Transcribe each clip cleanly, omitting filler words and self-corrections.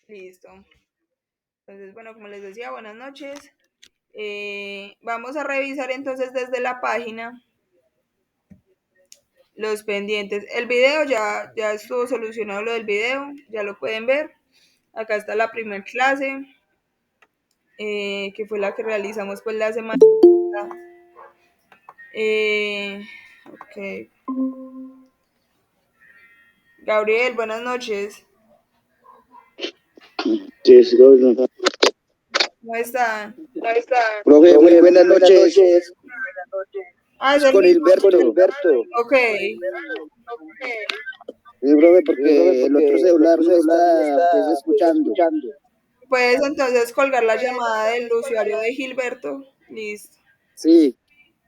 Listo. Entonces, bueno, como les decía, buenas noches. Vamos a revisar entonces desde la página los pendientes. El video ya estuvo solucionado lo del video, ya lo pueden ver. Acá está la primera clase, que fue la que realizamos pues la semana pasada. Ok. Gabriel, buenas noches. Sí, sí, no. ¿Cómo están? Profe, muy buenas noches. Ah, es Es el con mismo. Hilberto. Ok. Sí, profe, porque el otro celular no está pues escuchando. Puedes entonces colgar la llamada del usuario de Gilberto. Listo. Sí,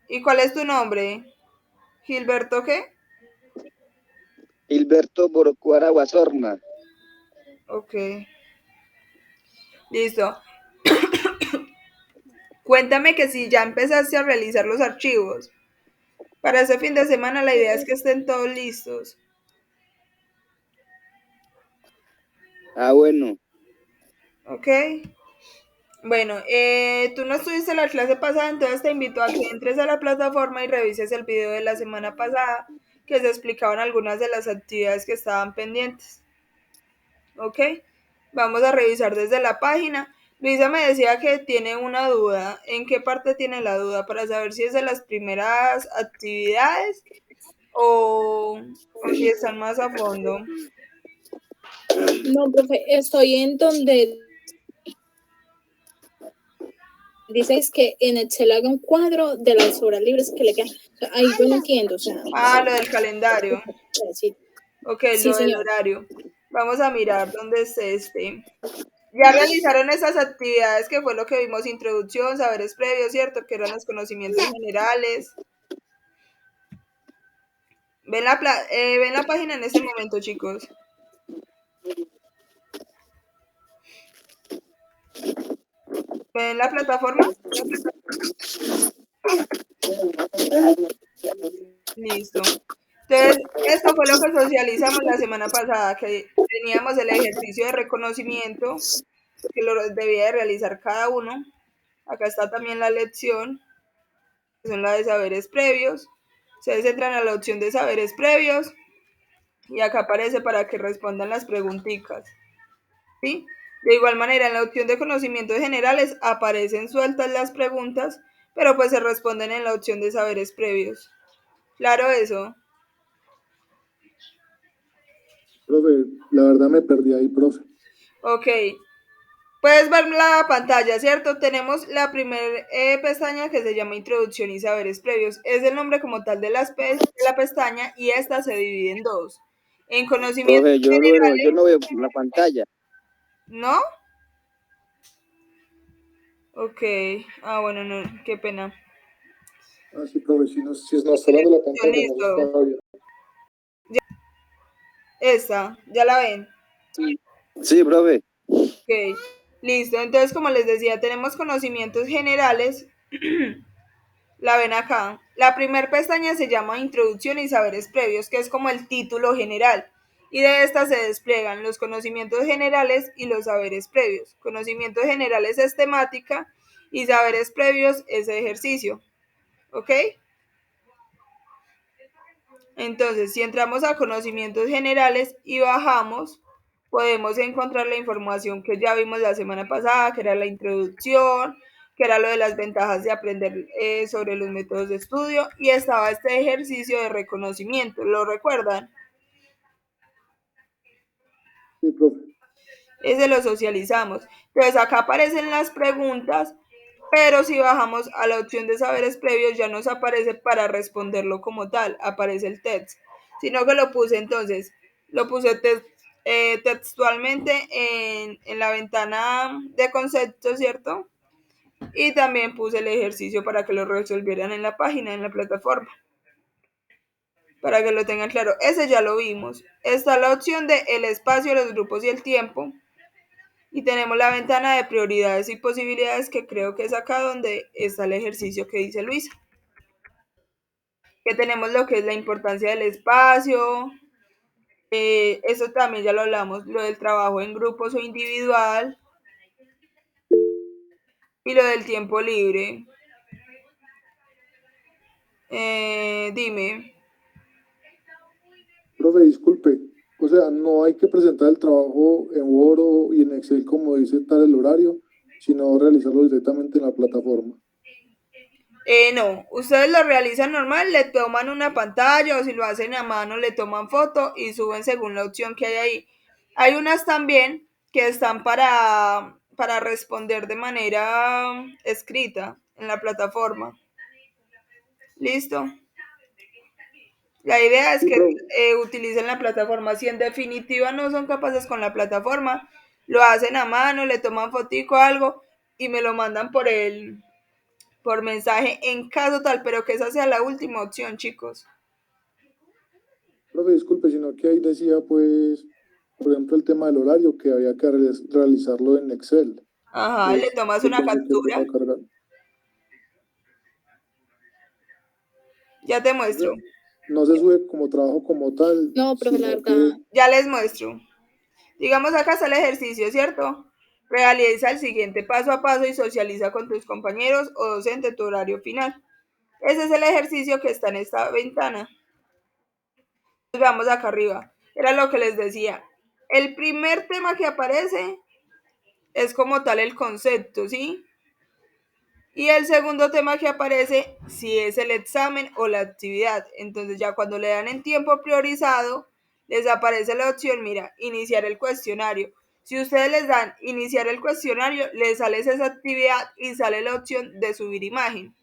¿Y cuál es tu nombre? ¿Gilberto qué? Hilberto Borocuara Guasorna. Ok. Listo. Cuéntame que si ya empezaste a realizar los archivos. Para este fin de semana la idea es que estén todos listos. Ah, bueno. ¿Ok? Bueno, tú no estuviste en la clase pasada, entonces te invito a que entres a la plataforma y revises el video de la semana pasada, que se explicaban algunas de las actividades que estaban pendientes. ¿Ok? Vamos a revisar desde la página. Luisa me decía que tiene una duda. ¿En qué parte tiene la duda? Para saber si es de las primeras actividades o si están más a fondo. No, profe, estoy en donde dices que en Excel haga un cuadro de las horas libres que le quedan. O sea, ahí yo no entiendo, o sea, Ah, lo del calendario. sí, Ok, sí, lo del señor. horario. Vamos a mirar dónde es este. Ya realizaron esas actividades que fue lo que vimos, introducción, saberes previos, ¿cierto? Que eran los conocimientos generales. Ven la página en este momento, chicos. ¿Ven la plataforma? Listo. Entonces, esto fue lo que socializamos la semana pasada, que teníamos el ejercicio de reconocimiento que lo debía de realizar cada uno. Acá está también la lección, que son la de saberes previos. Ustedes entran a la opción de saberes previos y acá aparece para que respondan las preguntitas. ¿Sí? De igual manera, en la opción de conocimientos generales aparecen sueltas las preguntas, pero pues se responden en la opción de saberes previos. ¿Claro eso? Profe, la verdad me perdí ahí, profe. Ok. Puedes ver la pantalla, ¿cierto? Tenemos la primera pestaña que se llama Introducción y Saberes Previos. Es el nombre como tal de de la pestaña y esta se divide en dos. En conocimientos Profe, yo generales, no veo la pantalla. ¿no? Ok. Ah, bueno, no, qué pena. Ah, sí, profe, si nos está hablando la pantalla, no se Listo. está bien. Esta, ¿ya la ven? Sí, profe. Ok. Listo. Entonces, como les decía, tenemos conocimientos generales. La ven acá. La primera pestaña se llama Introducción y Saberes Previos, que es como el título general. Y de esta se despliegan los conocimientos generales y los saberes previos. Conocimientos generales es temática y saberes previos es ejercicio. ¿Ok? Entonces, si entramos a conocimientos generales y bajamos, podemos encontrar la información que ya vimos la semana pasada, que era la introducción, que era lo de las ventajas de aprender sobre los métodos de estudio y estaba este ejercicio de reconocimiento. ¿Lo recuerdan? Sí, profe. Ese lo socializamos. Entonces, acá aparecen las preguntas, pero si bajamos a la opción de saberes previos ya nos aparece para responderlo como tal, aparece el text, sino que lo puse entonces, lo puse textualmente en la ventana de conceptos, ¿cierto? Y también puse el ejercicio para que lo resolvieran en la página, en la plataforma, para que lo tengan claro. Ese ya lo vimos. Está la opción de el espacio, los grupos y el tiempo. Y tenemos la ventana de prioridades y posibilidades que creo que es acá donde está el ejercicio que dice Luisa. Que tenemos lo que es la importancia del espacio, Eso también ya lo hablamos, lo del trabajo en grupos o individual y lo del tiempo libre. Dime. Profe, disculpe. O sea, no hay que presentar el trabajo en Word y en Excel como dice tal el horario, sino realizarlo directamente en la plataforma. No, ustedes lo realizan normal, le toman una pantalla o si lo hacen a mano le toman foto y suben según la opción que hay ahí. Hay unas también que están para responder de manera escrita en la plataforma. ¿Listo? La idea es Sí, que profe. utilicen la plataforma. Si en definitiva no son capaces con la plataforma, lo hacen a mano, le toman fotico o algo y me lo mandan por mensaje en caso tal, pero que esa sea la última opción, chicos. Profe, disculpe, sino que ahí decía, pues, por ejemplo, el tema del horario, que había que realizarlo en Excel. Ajá, le Entonces, tomas yo una pensé que captura. toca cargar. Ya te O sea, muestro. no se sube como trabajo como tal, No, profe, la sino verdad, que, Ya les muestro. Digamos, acá está el ejercicio, ¿cierto? Realiza el siguiente paso a paso y socializa con tus compañeros o docente tu horario final. Ese es el ejercicio que está en esta ventana. Veamos acá arriba. Era lo que les decía. El primer tema que aparece es como tal el concepto, ¿sí? Y el segundo tema que aparece si es el examen o la actividad. Entonces ya cuando le dan en tiempo priorizado, les aparece la opción, mira, iniciar el cuestionario. Si ustedes les dan iniciar el cuestionario, les sale esa actividad y sale la opción de subir imagen.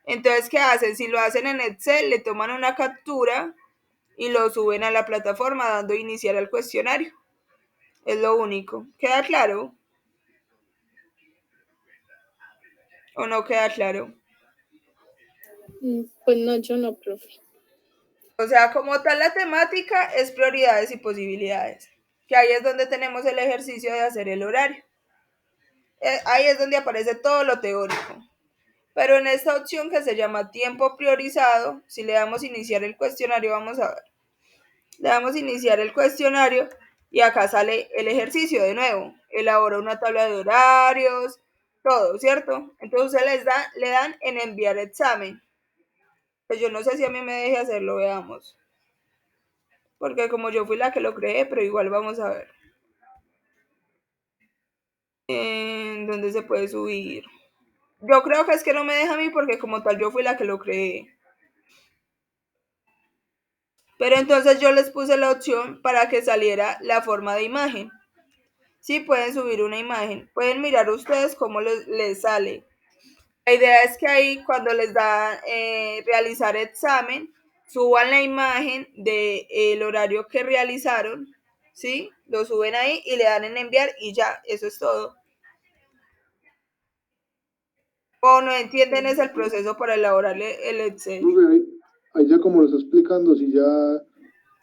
Entonces, ¿qué hacen? Si lo hacen en Excel, le toman una captura y lo suben a la plataforma dando iniciar al cuestionario. Es lo único. ¿Queda claro? ¿O no queda claro? pues no, yo no, profe. O sea, como tal la temática es prioridades y posibilidades, que ahí es donde tenemos el ejercicio de hacer el horario. Ahí es donde aparece todo lo teórico. Pero en esta opción que se llama tiempo priorizado, si le damos iniciar el cuestionario, vamos a ver. Le damos iniciar el cuestionario y acá sale el ejercicio de nuevo. Elabora una tabla de horarios, todo, ¿cierto? Entonces le dan en enviar examen. Pues yo no sé si a mí me deje hacerlo, veamos. Porque como yo fui la que lo creé, pero igual vamos a ver. ¿En dónde se puede subir? Yo creo que es que no me deja a mí porque como tal yo fui la que lo creé. Pero entonces yo les puse la opción para que saliera la forma de imagen. Sí, pueden subir una imagen. Pueden mirar ustedes cómo les sale. La idea es que ahí cuando les da realizar examen, suban la imagen del horario que realizaron, ¿sí? Lo suben ahí y le dan en enviar y ya, eso es todo. O no entienden es el proceso para elaborar el Excel. profe, ahí ya como lo está explicando, si ya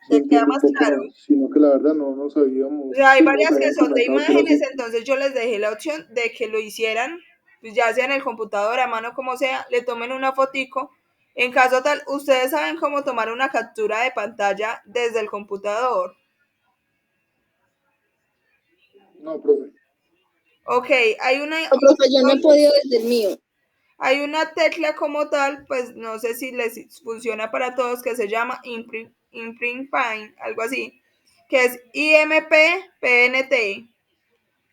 se ¿Te queda entiende un más poco claro? más, sino que la verdad no O sabíamos, sea, hay pues no nos varias que habían son de comentado que era imágenes, así. entonces yo les dejé la opción de que lo hicieran, pues ya sea en el computador, a mano, como sea, le tomen una fotico. En caso tal, ustedes saben cómo tomar una captura de pantalla desde el computador. No, profe. Ok, hay una No, profe, yo no he opción, podido desde el mío. hay una tecla como tal, pues no sé si les funciona para todos, que se llama Imprint Paint, algo así, que es IMP PNT.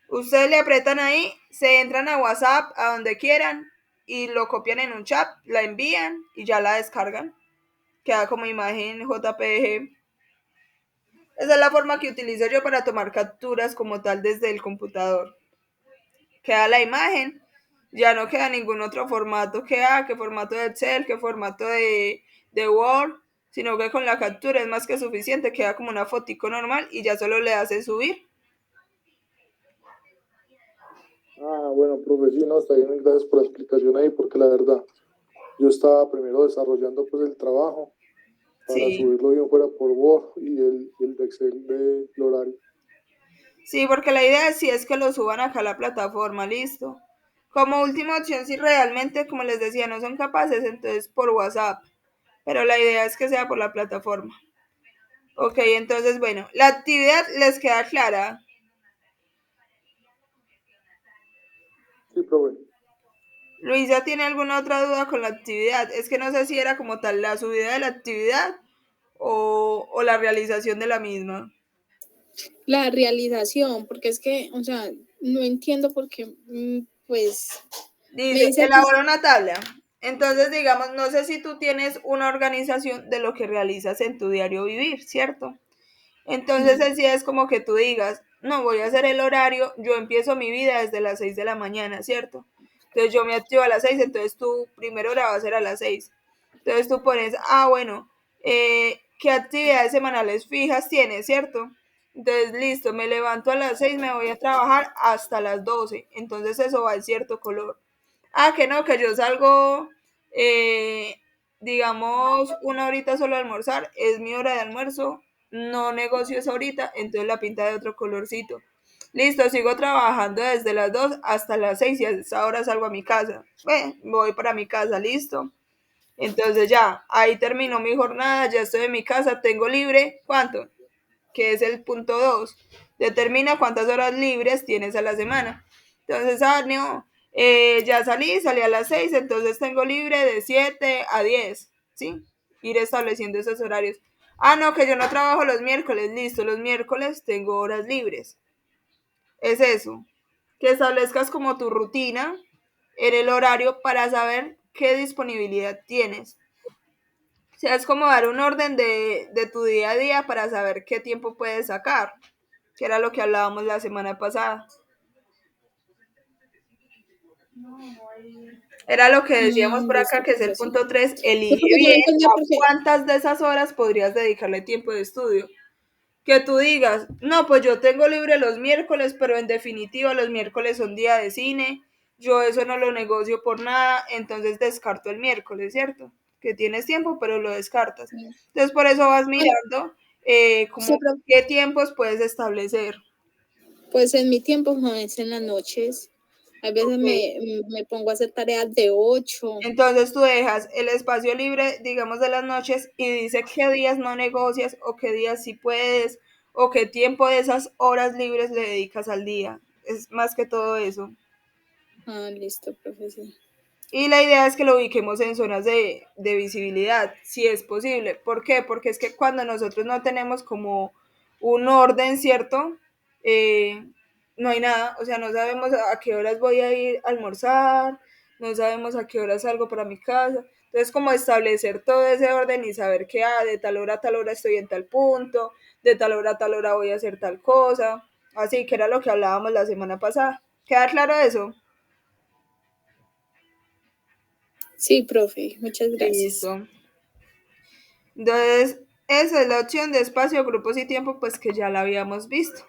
Ustedes le apretan ahí, se entran a WhatsApp, a donde quieran, y lo copian en un chat, la envían y ya la descargan. Queda como imagen JPG. Esa es la forma que utilizo yo para tomar capturas como tal desde el computador. Queda la imagen, ya no queda ningún otro formato que formato de Excel, que formato de Word, sino que con la captura es más que suficiente, queda como una fotico normal y ya solo le hace subir. Ah, bueno, profe, sí, no, está bien, gracias por la explicación ahí, porque la verdad, yo estaba primero desarrollando pues el trabajo para Sí. subirlo bien fuera por Word y el de Excel del horario. Sí, porque la idea sí es que lo suban acá a la plataforma, listo. Como última opción, si realmente, como les decía, no son capaces, entonces por WhatsApp. Pero la idea es que sea por la plataforma. Ok, entonces, bueno, la actividad les queda clara. Sí, profe. Luisa, ¿tiene alguna otra duda con la actividad? Es que no sé si era como tal la subida de la actividad o la realización de la misma. La realización, porque es que, o sea, no entiendo por qué, pues, me Dice, dice que elabora una tabla. Entonces, digamos, no sé si tú tienes una organización de lo que realizas en tu diario vivir, ¿cierto? Entonces, así es como que tú digas, no, voy a hacer el horario, yo empiezo mi vida desde las 6 de la mañana, ¿cierto? Entonces, yo me activo a las 6, entonces tu primera hora va a ser a las 6. Entonces, tú pones, bueno, ¿qué actividades semanales fijas tienes, ¿cierto? Entonces, listo, me levanto a las 6, me voy a trabajar hasta las 12. Entonces, eso va en cierto color. Que no, que yo salgo, eh, digamos, una horita solo a almorzar, es mi hora de almuerzo, no negocio esa horita, entonces la pinta de otro colorcito. Listo, sigo trabajando desde las 2 hasta las 6 y a esa hora salgo a mi casa. Voy para mi casa, listo. Entonces ya, ahí terminó mi jornada, ya estoy en mi casa, tengo libre, ¿cuánto? Que es el punto 2. Determina cuántas horas libres tienes a la semana. Entonces, no, ya salí a las 6, entonces tengo libre de 7 a 10, ¿sí? Ir estableciendo esos horarios. No, que yo no trabajo los miércoles, listo, los miércoles tengo horas libres. Es eso, que establezcas como tu rutina en el horario para saber qué disponibilidad tienes. O sea, es como dar un orden de tu día a día para saber qué tiempo puedes sacar, que era lo que hablábamos la semana pasada. Era lo que decíamos por acá, listo, que es el profesor. punto 3, No, elige porque yo no bien entendía a por qué. cuántas de esas horas podrías dedicarle tiempo de estudio. Que tú digas, no, pues yo tengo libre los miércoles, pero en definitiva los miércoles son día de cine, yo eso no lo negocio por nada, entonces descarto el miércoles, ¿cierto? Que tienes tiempo, pero lo descartas. Entonces por eso vas Bueno, mirando sí, como qué tiempos puedes establecer. pues en mi tiempo no es en las noches. A veces Ok. me pongo a hacer tareas de 8. Entonces tú dejas el espacio libre, digamos, de las noches y dice qué días no negocias o qué días sí puedes o qué tiempo de esas horas libres le dedicas al día. Es más que todo eso. Listo, profesor. Y la idea es que lo ubiquemos en zonas de visibilidad, si es posible. ¿Por qué? Porque es que cuando nosotros no tenemos como un orden, ¿cierto? Eh, no hay nada, o sea, no sabemos a qué horas voy a ir a almorzar, no sabemos a qué horas salgo para mi casa. Entonces, como establecer todo ese orden y saber que de tal hora a tal hora estoy en tal punto, de tal hora a tal hora voy a hacer tal cosa. Así que era lo que hablábamos la semana pasada. ¿Queda claro eso? Sí, profe, muchas gracias. Listo. Entonces, esa es la opción de espacio, grupos y tiempo, pues que ya la habíamos visto.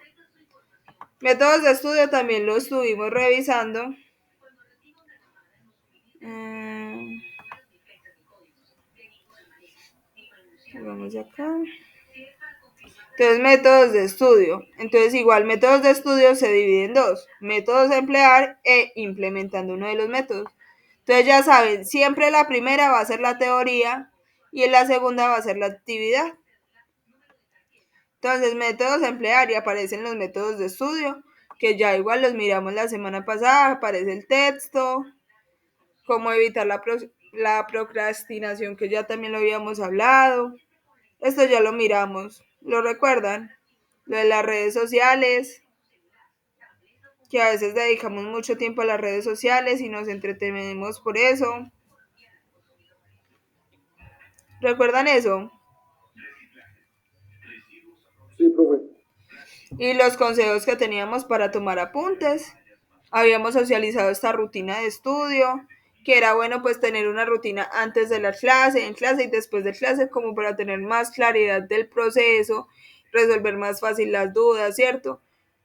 Métodos de estudio también lo estuvimos revisando. Vamos acá. Entonces, métodos de estudio. Entonces, igual, métodos de estudio se dividen en dos. Métodos a emplear e implementando uno de los métodos. Entonces, ya saben, siempre la primera va a ser la teoría y en la segunda va a ser la actividad. Entonces, métodos a emplear y aparecen los métodos de estudio, que ya igual los miramos la semana pasada, aparece el texto, cómo evitar la procrastinación, que ya también lo habíamos hablado. Esto ya lo miramos, ¿lo recuerdan? Lo de las redes sociales, que a veces dedicamos mucho tiempo a las redes sociales y nos entretenemos por eso. ¿Recuerdan eso? Sí, profe. Y los consejos que teníamos para tomar apuntes. Habíamos socializado esta rutina de estudio, que era bueno pues tener una rutina antes de la clase, en clase y después de clase, como para tener más claridad del proceso, resolver más fácil las dudas, ¿cierto?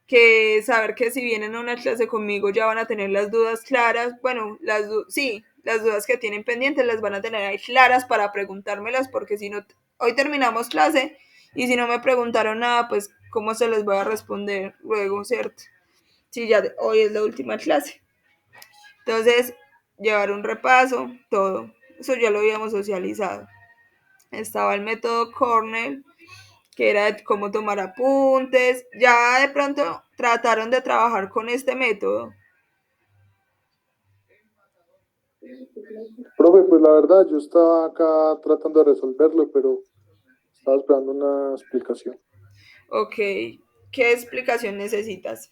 Que saber que si vienen a una clase conmigo ya van a tener las dudas claras, bueno, sí, las dudas que tienen pendientes las van a tener ahí claras para preguntármelas, porque si no, hoy terminamos clase y si no me preguntaron nada, pues cómo se les voy a responder luego, ¿cierto? Si ya hoy es la última clase. Entonces, llevar un repaso, todo. Eso ya lo habíamos socializado. Estaba el método Cornell, que era de cómo tomar apuntes. Ya de pronto trataron de trabajar con este método. Profe, pues la verdad, yo estaba acá tratando de resolverlo, pero estaba esperando una explicación. Ok, ¿qué explicación necesitas?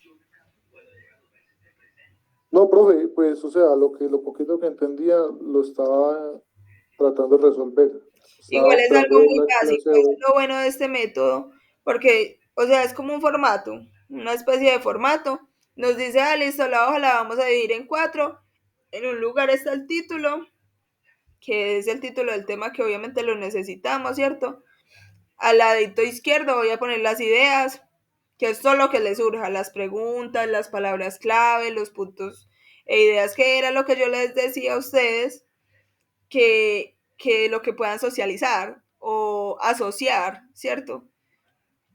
No, profe, pues, o sea, lo poquito que entendía lo estaba tratando de resolver. Estaba Igual es algo esperando muy la básico, clase eso hoy. es lo bueno de este método, porque, o sea, es como un formato, una especie de formato. Nos dice, ah, listo, la hoja la vamos a dividir en 4. En un lugar está el título, que es el título del tema que obviamente lo necesitamos, ¿cierto? Al ladito izquierdo voy a poner las ideas, que es todo lo que les surja, las preguntas, las palabras clave, los puntos e ideas, que era lo que yo les decía a ustedes, que lo que puedan socializar o asociar, ¿cierto?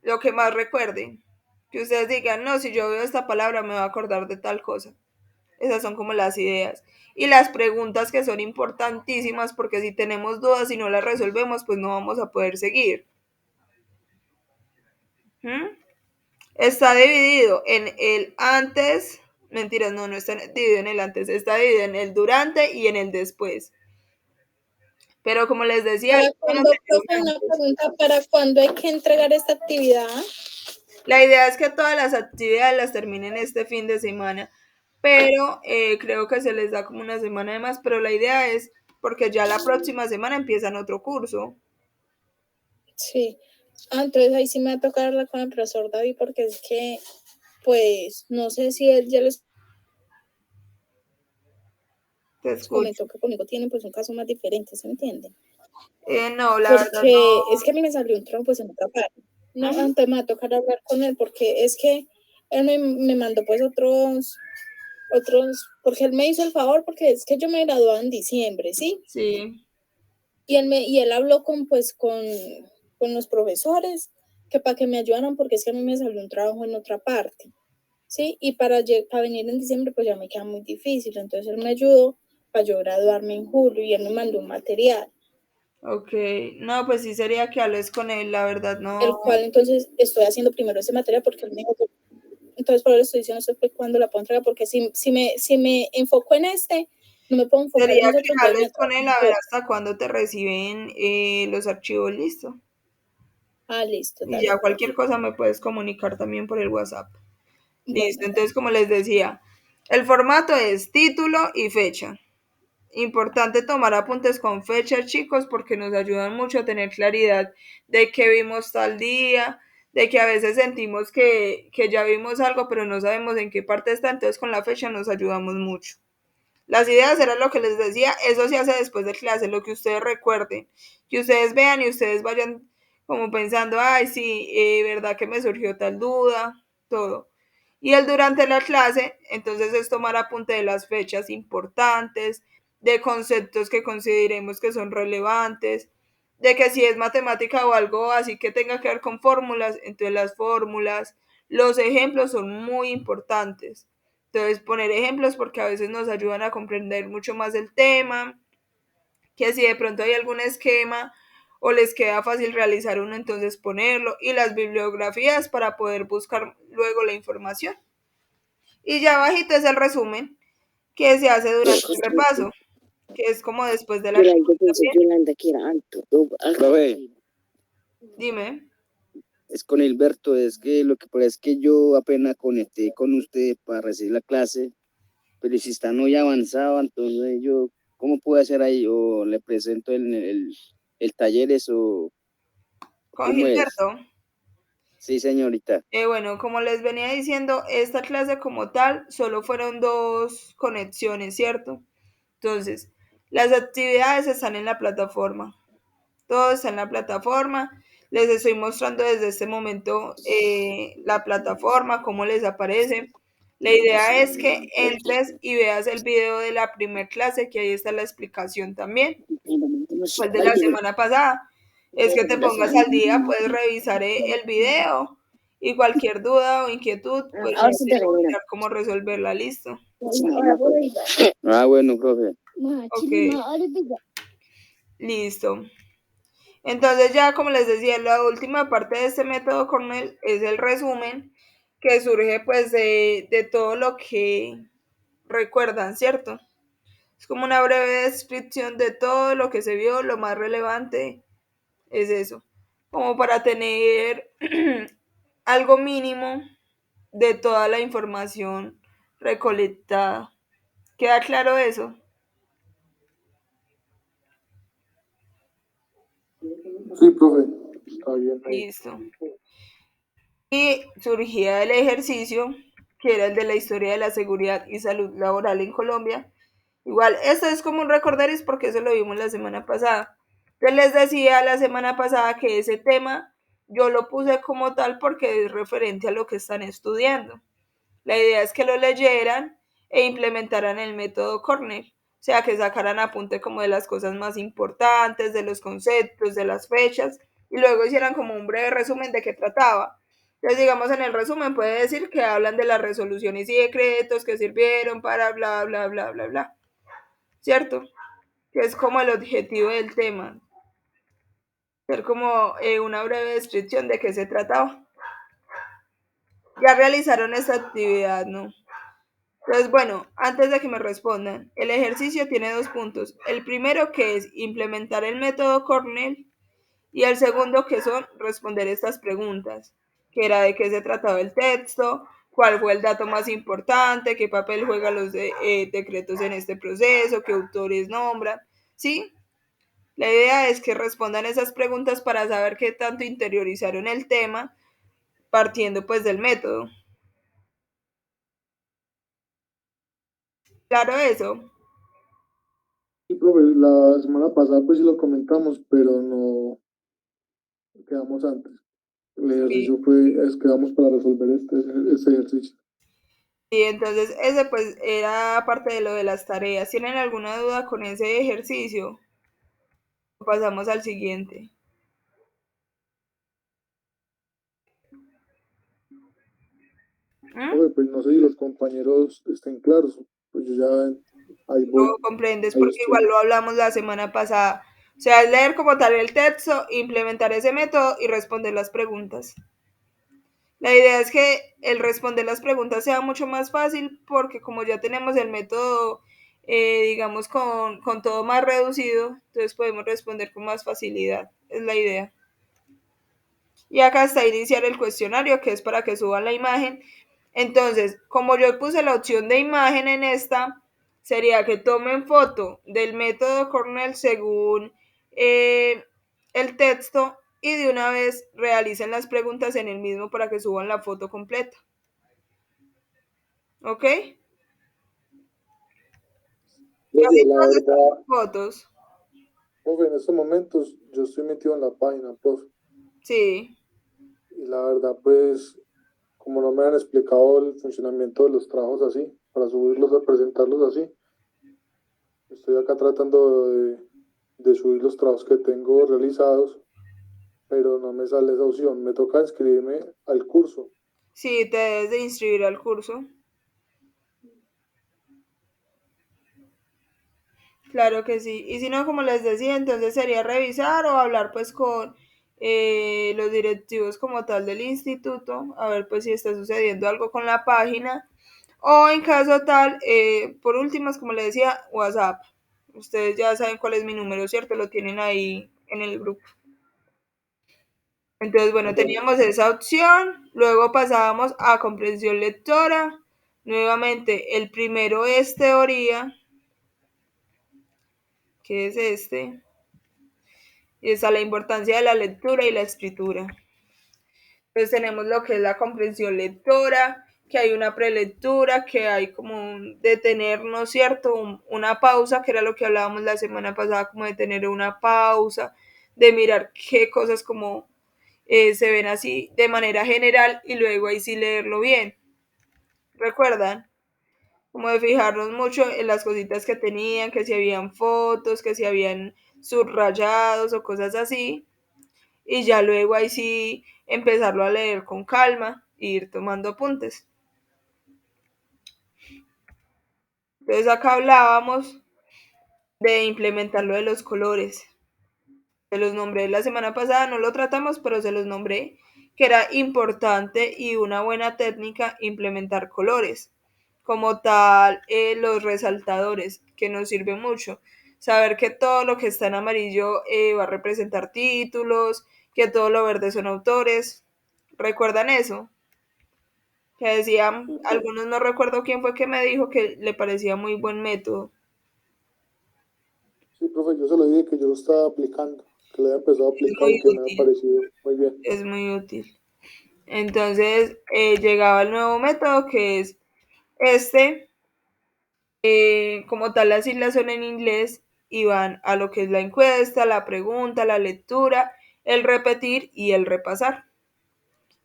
Lo que más recuerden. Que ustedes digan, no, si yo veo esta palabra me voy a acordar de tal cosa. Esas son como las ideas. Y las preguntas que son importantísimas porque si tenemos dudas y no las resolvemos, pues no vamos a poder seguir. ¿Mm? Está dividido en el antes, mentiras, no está dividido en el antes, está dividido en el durante y en el después. Pero como les decía, ¿Para cuándo, profe, una pregunta, para cuándo hay que entregar esta actividad? la idea es que todas las actividades las terminen este fin de semana, pero creo que se les da como una semana de más, pero la idea es porque ya la próxima semana empiezan otro curso. Sí. Entonces ahí sí me va a tocar hablar con el profesor David porque es que, pues, no sé si él ya les Te escucho. comentó que conmigo tienen pues un caso más diferente, ¿se entiende? No, la verdad Porque no. es que a mí me salió un trabajo pues en otra parte. No, entonces me va a tocar hablar con él porque es que él me mandó pues otros, porque él me hizo el favor porque es que yo me graduaba en diciembre, ¿sí? Sí. Y él habló pues con los profesores que para que me ayudaran porque es que a mí me salió un trabajo en otra parte, ¿sí? Y para venir en diciembre pues ya me queda muy difícil, entonces él me ayudó para yo graduarme en julio y él me mandó un material. Ok, no, pues sí sería que hables con él, la verdad no. El cual entonces estoy haciendo primero ese material porque él me dijo que, entonces por eso estoy diciendo esto fue cuando la puedo entregar porque si me enfoco en este, no me puedo enfocar Sería en ese que otro, hables con él a ver hasta cuándo te reciben los archivos listos. Listo, Y dale, ya profe. cualquier cosa me puedes comunicar también por el WhatsApp. Listo, Bueno, entonces como les decía, el formato es título y fecha. Importante tomar apuntes con fechas, chicos, porque nos ayudan mucho a tener claridad de qué vimos tal día, de que a veces sentimos que ya vimos algo, pero no sabemos en qué parte está, entonces con la fecha nos ayudamos mucho. Las ideas era lo que les decía, eso se hace después de clase, lo que ustedes recuerden, que ustedes vean y ustedes vayan como pensando, ay, sí, verdad que me surgió tal duda, todo. Y el durante la clase, entonces es tomar apunte de las fechas importantes, de conceptos que consideremos que son relevantes, de que si es matemática o algo así que tenga que ver con fórmulas, entonces las fórmulas, los ejemplos son muy importantes. Entonces, poner ejemplos porque a veces nos ayudan a comprender mucho más el tema, que si de pronto hay algún esquema o les queda fácil realizar uno, entonces ponerlo, y las bibliografías para poder buscar luego la información. Y ya abajito es el resumen que se hace durante el repaso, que es como después de la clase también. Profe, Dime. es con Hilberto, es que lo que pasa es que yo apenas conecté con usted para recibir la clase, pero si está muy avanzado, entonces yo, ¿cómo puedo hacer ahí? O le presento el taller, eso, Con ¿cómo es? Gilberto. Sí, señorita. Bueno, como les venía diciendo, esta clase como tal solo fueron 2 conexiones, ¿cierto? Entonces, las actividades están en la plataforma. Todo está en la plataforma. Les estoy mostrando desde este momento la plataforma, cómo les aparece. La idea es que entres y veas el video de la primera clase, que ahí está la explicación también. Pues de la semana pasada. Es que te pongas al día, puedes revisar el video y cualquier duda o inquietud, pues ya te voy a mirar cómo resolverla, listo. Ah, bueno, profe. Ok, listo. Entonces ya como les decía, la última parte de este método Cornell es el resumen que surge pues de todo lo que recuerdan, ¿cierto? Es como una breve descripción de todo lo que se vio, lo más relevante es eso, como para tener algo mínimo de toda la información recolectada. ¿Queda claro eso? Sí, profe, está bien ahí. Listo. Y surgía el ejercicio, que era el de la historia de la seguridad y salud laboral en Colombia. Igual, esto es como un recorderis porque eso lo vimos la semana pasada. Yo les decía la semana pasada que ese tema yo lo puse como tal porque es referente a lo que están estudiando. La idea es que lo leyeran e implementaran el método Cornell, o sea, que sacaran apunte como de las cosas más importantes, de los conceptos, de las fechas, y luego hicieran como un breve resumen de qué trataba. Entonces, digamos, en el resumen puede decir que hablan de las resoluciones y decretos que sirvieron para bla, bla, bla, bla, bla, ¿cierto? Que es como el objetivo del tema, ser como una breve descripción de qué se trataba. Ya realizaron esta actividad, ¿no? Entonces, bueno, antes de que me respondan, el ejercicio tiene dos puntos. El primero que es implementar el método Cornell y el segundo que son responder estas preguntas, que era de qué se trataba el texto, cuál fue el dato más importante, qué papel juegan los decretos en este proceso, qué autores nombran, ¿sí? La idea es que respondan esas preguntas para saber qué tanto interiorizaron el tema, partiendo pues del método. Claro eso. Sí, profe, la semana pasada pues sí lo comentamos, pero no quedamos antes. El Sí. ejercicio fue, quedamos para resolver este ejercicio. Y entonces ese pues era parte de lo de las tareas. ¿Tienen alguna duda con ese ejercicio? Pasamos al siguiente. ¿Mm? Profe, pues no sé si los compañeros estén claros, pues yo ya ahí ¿Lo voy, comprendes? ahí Porque igual estoy. lo hablamos la semana pasada. O sea, es leer como tal el texto, implementar ese método y responder las preguntas. La idea es que el responder las preguntas sea mucho más fácil porque como ya tenemos el método, digamos, con todo más reducido, entonces podemos responder con más facilidad. Es la idea. Y acá está iniciar el cuestionario, que es para que suban la imagen. Entonces, como yo puse la opción de imagen en esta, sería que tomen foto del método Cornell según el texto y de una vez realicen las preguntas en el mismo para que suban la foto completa. ¿Ok? Profe, Casi la todos están verdad, con fotos. profe, en estos momentos yo estoy metido en la página, profe, Sí. y la verdad, pues, como no me han explicado el funcionamiento de los trabajos así, para subirlos a presentarlos así, estoy acá tratando de subir los trabajos que tengo realizados, pero no me sale esa opción. Me toca inscribirme al curso. Sí, te debes de inscribir al curso. Claro que sí. Y si no, como les decía, entonces sería revisar o hablar pues con los directivos como tal del instituto, a ver pues si está sucediendo algo con la página. O en caso tal, por últimas, como les decía, WhatsApp. Ustedes ya saben cuál es mi número, ¿cierto? Lo tienen ahí en el grupo. Entonces, bueno, teníamos esa opción. Luego pasábamos a comprensión lectora. Nuevamente, el primero es teoría, que es este. Y está la importancia de la lectura y la escritura. Entonces tenemos lo que es la comprensión lectora, que hay una prelectura, que hay como un detenernos, ¿cierto? Una pausa, que era lo que hablábamos la semana pasada, como de tener una pausa, de mirar qué cosas como se ven así de manera general y luego ahí sí leerlo bien. ¿Recuerdan? Como de fijarnos mucho en las cositas que tenían, que si habían fotos, que si habían subrayados o cosas así y ya luego ahí sí empezarlo a leer con calma e ir tomando apuntes. Entonces acá hablábamos de implementar lo de los colores. Se los nombré la semana pasada, no lo tratamos, pero se los nombré, que era importante y una buena técnica implementar colores, como tal los resaltadores, que nos sirve mucho. Saber que todo lo que está en amarillo va a representar títulos, que todo lo verde son autores. ¿Recuerdan eso? Que decían, Sí, profe. algunos no recuerdo quién fue que me dijo que le parecía muy buen método. Sí, profe, yo se lo dije que yo lo estaba aplicando, que lo había empezado a Es aplicar muy y que me ha útil, parecido muy bien. es muy útil. Entonces llegaba el nuevo método que es este, como tal las islas son en inglés y van a lo que es la encuesta, la pregunta, la lectura, el repetir y el repasar.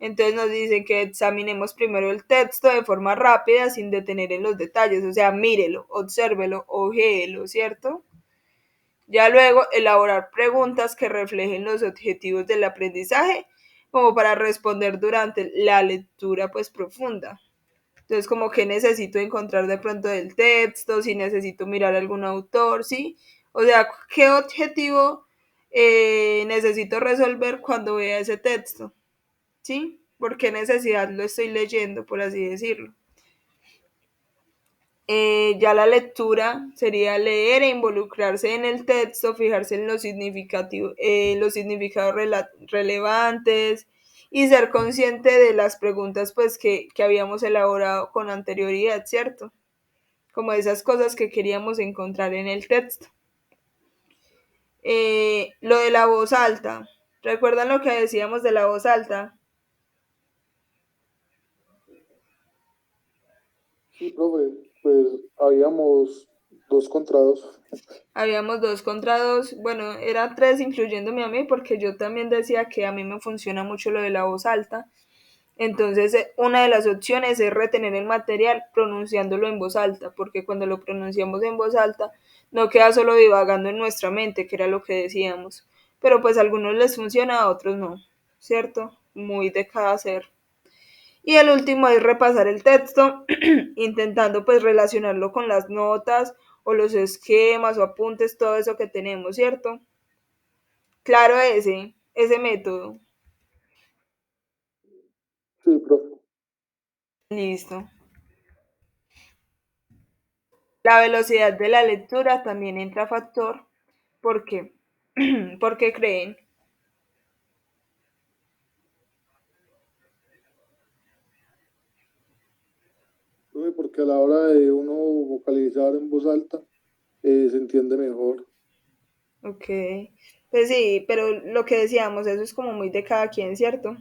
Entonces nos dicen que examinemos primero el texto de forma rápida sin detener en los detalles, o sea, mírelo, obsérvelo, ojéelo, ¿cierto? Ya luego elaborar preguntas que reflejen los objetivos del aprendizaje, como para responder durante la lectura pues profunda. Entonces, como que necesito encontrar de pronto del texto, si necesito mirar algún autor, ¿sí? O sea, ¿qué objetivo necesito resolver cuando vea ese texto? ¿Sí? ¿Por qué necesidad lo estoy leyendo, por así decirlo? Ya la lectura sería leer e involucrarse en el texto, fijarse en los significados relevantes y ser consciente de las preguntas pues que habíamos elaborado con anterioridad, ¿cierto? Como esas cosas que queríamos encontrar en el texto. Lo de la voz alta. ¿Recuerdan lo que decíamos de la voz alta? Sí, profe, pues habíamos 2 contra 2. Habíamos 2 contra 2, bueno, era 3 incluyéndome a mí porque yo también decía que a mí me funciona mucho lo de la voz alta. Entonces, una de las opciones es retener el material pronunciándolo en voz alta, porque cuando lo pronunciamos en voz alta no queda solo divagando en nuestra mente, que era lo que decíamos. Pero pues a algunos les funciona, a otros no, ¿cierto? Muy de cada ser. Y el último es repasar el texto, intentando pues relacionarlo con las notas o los esquemas o apuntes, todo eso que tenemos, ¿cierto? Claro ese método. Sí, profe. Listo. La velocidad de la lectura también entra factor. ¿Por qué? Porque creen. Profe, porque a la hora de uno vocalizar en voz alta, se entiende mejor. Ok. Pues sí, pero lo que decíamos, eso es como muy de cada quien, ¿cierto?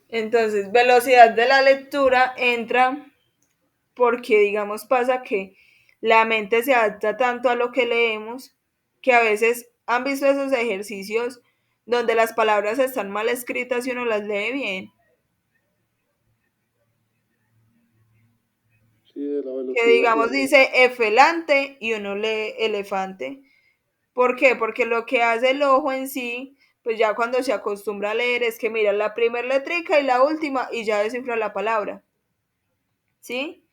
Entonces, velocidad de la lectura entra porque, digamos, pasa que la mente se adapta tanto a lo que leemos que a veces han visto esos ejercicios donde las palabras están mal escritas y uno las lee bien. Sí, de la Que velocidad, digamos ¿cierto? dice efelante y uno lee elefante. ¿Por qué? Porque lo que hace el ojo en sí, pues ya cuando se acostumbra a leer es que mira la primera letrica y la última y ya descifra la palabra. ¿Sí?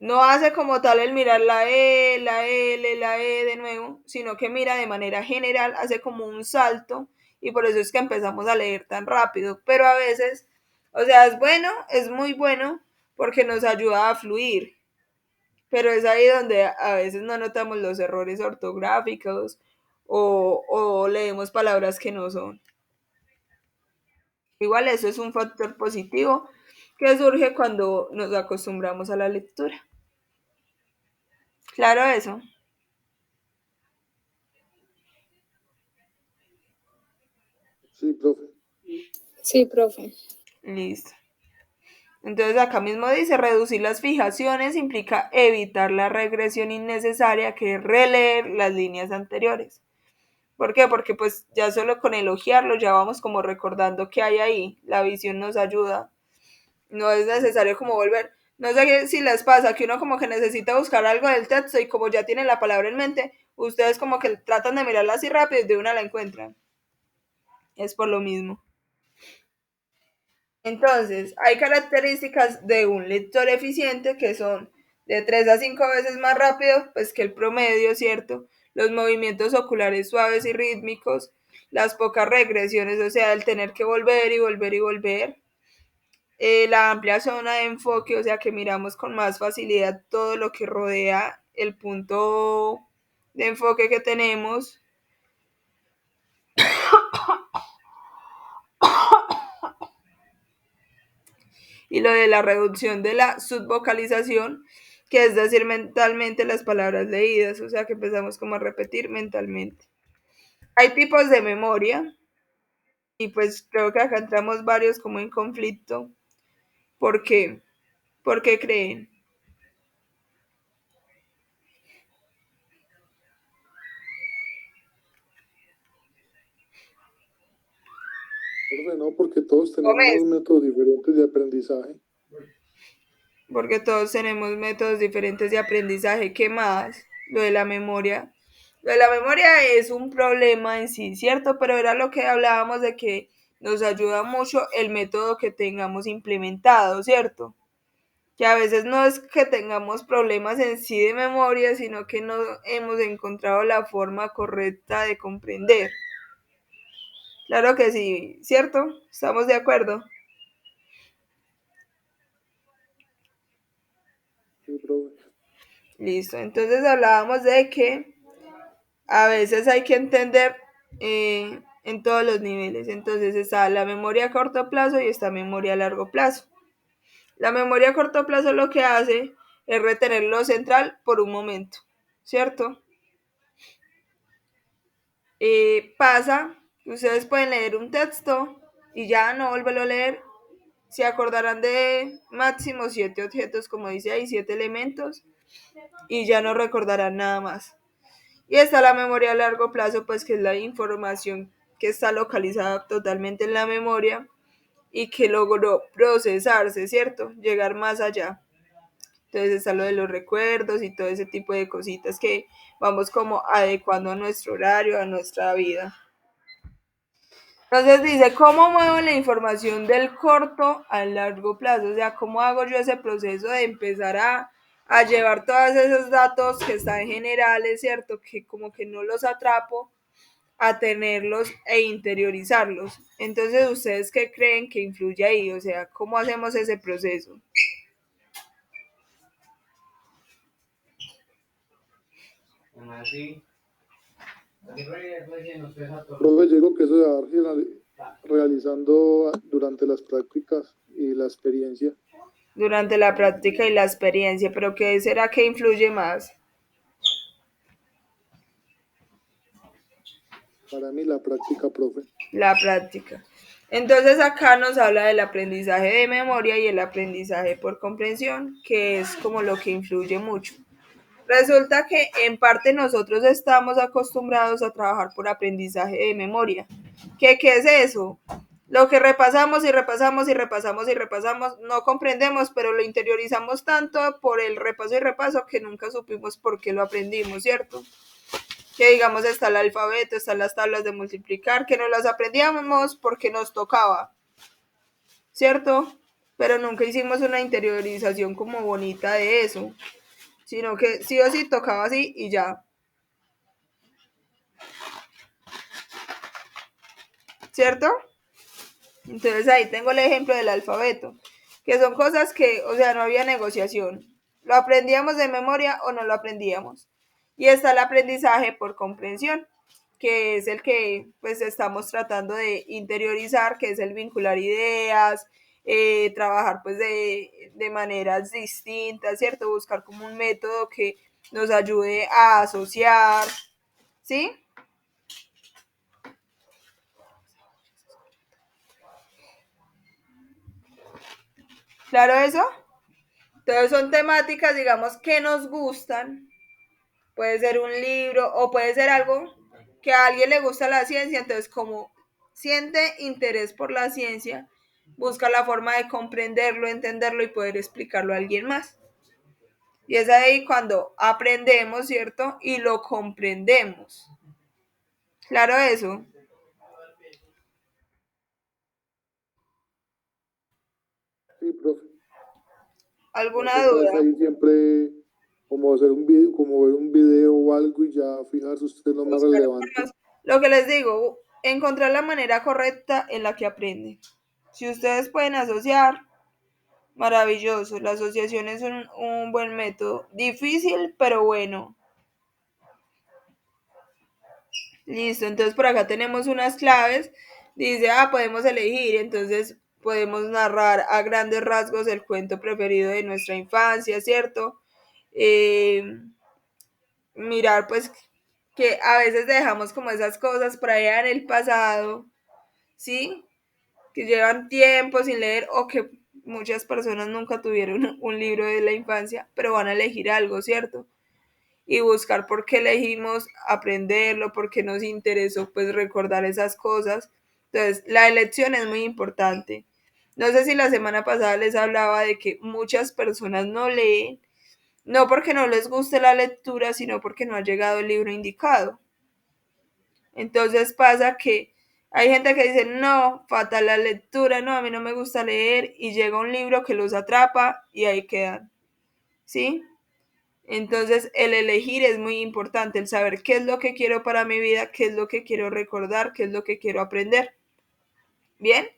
No hace como tal el mirar la E, la L, la E de nuevo, sino que mira de manera general, hace como un salto y por eso es que empezamos a leer tan rápido. Pero a veces, o sea, es bueno, es muy bueno porque nos ayuda a fluir, pero es ahí donde a veces no notamos los errores ortográficos o leemos palabras que no son. Igual eso es un factor positivo que surge cuando nos acostumbramos a la lectura. Claro eso. Sí, profe. Sí, profe. Listo. Entonces acá mismo dice reducir las fijaciones implica evitar la regresión innecesaria que es releer las líneas anteriores. ¿Por qué? Porque pues ya solo con elogiarlo ya vamos como recordando qué hay ahí. La visión nos ayuda. No es necesario como volver. No sé si les pasa que uno como que necesita buscar algo del texto y como ya tienen la palabra en mente, ustedes como que tratan de mirarla así rápido y de una la encuentran. Es por lo mismo. Entonces, hay características de un lector eficiente que son de 3 a 5 veces más rápido pues, que el promedio, ¿cierto? los movimientos oculares suaves y rítmicos, las pocas regresiones, o sea, el tener que volver y volver y volver, la amplia zona de enfoque, o sea, que miramos con más facilidad todo lo que rodea el punto de enfoque que tenemos. Y lo de la reducción de la subvocalización, que es decir mentalmente las palabras leídas, o sea que empezamos como a repetir mentalmente. Hay tipos de memoria y pues creo que acá entramos varios como en conflicto. ¿Por qué? ¿Por qué creen? Profe, no, porque todos tenemos Gómez, métodos diferentes de aprendizaje. porque todos tenemos métodos diferentes de aprendizaje. ¿Qué más? Lo de la memoria. Lo de la memoria es un problema en sí, ¿cierto? Pero era lo que hablábamos de que nos ayuda mucho el método que tengamos implementado, ¿cierto? Que a veces no es que tengamos problemas en sí de memoria, sino que no hemos encontrado la forma correcta de comprender. Claro que sí, ¿cierto? ¿Estamos de acuerdo? Sí, profe. Listo, entonces hablábamos de que a veces hay que entender en todos los niveles. Entonces está la memoria a corto plazo y está memoria a largo plazo. La memoria a corto plazo lo que hace es retener lo central por un momento, ¿cierto? Pasa, ustedes pueden leer un texto y ya no volverlo a leer. Se acordarán de máximo 7 objetos, como dice ahí, 7 elementos, y ya no recordarán nada más. Y está la memoria a largo plazo, pues que es la información que está localizada totalmente en la memoria y que logró procesarse, ¿cierto? Llegar más allá. Entonces está lo de los recuerdos y todo ese tipo de cositas que vamos como adecuando a nuestro horario, a nuestra vida. Entonces dice, ¿cómo muevo la información del corto al largo plazo? O sea, ¿cómo hago yo ese proceso de empezar a llevar todos esos datos que están generales, ¿cierto? Que como que no los atrapo, a tenerlos e interiorizarlos. Entonces, ¿ustedes qué creen que influye ahí? O sea, ¿cómo hacemos ese proceso? Profe, yo digo que eso se va realizando durante las prácticas y la experiencia. Durante la práctica y la experiencia, pero ¿qué será que influye más? Para mí la práctica, profe. La práctica. Entonces acá nos habla del aprendizaje de memoria y el aprendizaje por comprensión, que es como lo que influye mucho. Resulta que en parte nosotros estamos acostumbrados a trabajar por aprendizaje de memoria. ¿Qué es eso? Lo que repasamos y repasamos y repasamos y repasamos, no comprendemos, pero lo interiorizamos tanto por el repaso y repaso que nunca supimos por qué lo aprendimos, ¿cierto? Que digamos está el alfabeto, están las tablas de multiplicar, que no las aprendíamos porque nos tocaba, ¿cierto? Pero nunca hicimos una interiorización como bonita de eso, sino que sí o sí tocaba así y ya, ¿cierto? Entonces ahí tengo el ejemplo del alfabeto, que son cosas que, o sea, no había negociación. Lo aprendíamos de memoria o no lo aprendíamos. Y está el aprendizaje por comprensión, que es el que pues estamos tratando de interiorizar, que es el vincular ideas, trabajar pues de maneras distintas, ¿cierto? Buscar como un método que nos ayude a asociar, ¿sí? ¿Claro eso? Entonces son temáticas, digamos, que nos gustan. Puede ser un libro o puede ser algo que a alguien le gusta la ciencia, entonces como siente interés por la ciencia, busca la forma de comprenderlo, entenderlo y poder explicarlo a alguien más. Y es ahí cuando aprendemos, ¿cierto? Y lo comprendemos. Claro eso. Sí, profe. Ya ¿Alguna toca es duda? ahí siempre como hacer un video, como ver un video o algo y ya fijarse usted lo más Buscar relevante. formas. Lo que les digo, encontrar la manera correcta en la que aprenden. Si ustedes pueden asociar, maravilloso. La asociación es un buen método. Difícil, pero bueno. Listo, entonces por acá tenemos unas claves. Dice, podemos elegir, entonces podemos narrar a grandes rasgos el cuento preferido de nuestra infancia, ¿cierto? Eh, mirar pues que a veces dejamos como esas cosas por allá en el pasado, ¿sí? Que llevan tiempo sin leer o que muchas personas nunca tuvieron un libro de la infancia, pero van a elegir algo, ¿cierto? Y buscar por qué elegimos aprenderlo, por qué nos interesó pues recordar esas cosas. Entonces, la elección es muy importante. No sé si la semana pasada les hablaba de que muchas personas no leen, no porque no les guste la lectura, sino porque no ha llegado el libro indicado. Entonces pasa que hay gente que dice, no, fatal la lectura, no, a mí no me gusta leer, y llega un libro que los atrapa y ahí quedan, ¿sí? Entonces el elegir es muy importante, el saber qué es lo que quiero para mi vida, qué es lo que quiero recordar, qué es lo que quiero aprender. ¿Bien?